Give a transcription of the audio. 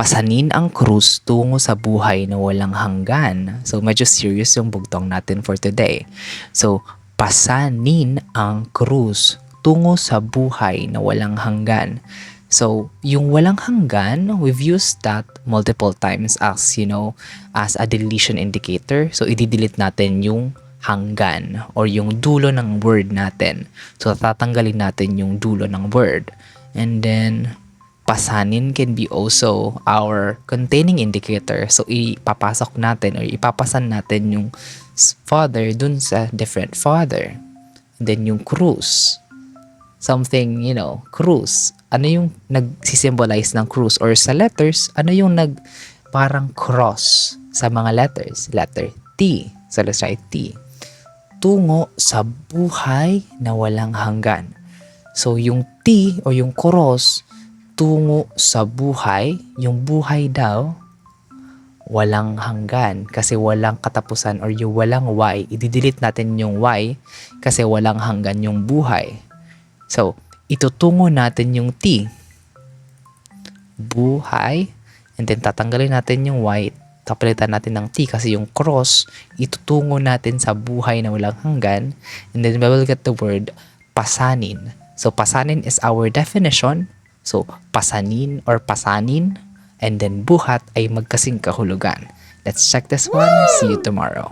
Pasanin ang krus tungo sa buhay na walang hanggan. So, medyo serious yung bugtong natin for today. So, pasanin ang krus tungo sa buhay na walang hanggan. So, yung walang hanggan, we've used that multiple times as a deletion indicator. So, i-delete natin yung hanggan or yung dulo ng word natin. So, tatanggalin natin yung dulo ng word. And then, pasanin can be also our containing indicator. So, ipapasok natin or ipapasan natin yung father dun sa different father. And then yung krus. Something, krus. Ano yung nag-symbolize ng krus? Or sa letters, ano yung parang cross sa mga letters? Letter T. So, let's try T. Tungo sa buhay na walang hanggan. So, yung T o yung cross, tungo sa buhay, yung buhay daw, walang hanggan kasi walang katapusan or yung walang Y. I-delete natin yung Y kasi walang hanggan yung buhay. So, itutungo natin yung T. Buhay. And then, tatanggalin natin yung Y. Tapalitan natin ng T kasi yung cross, itutungo natin sa buhay na walang hanggan. And then, we will get the word pasanin. So, pasanin is our definition. So, pasanin or pasanin and then buhat ay magkasing kahulugan. Let's check this one. See you tomorrow.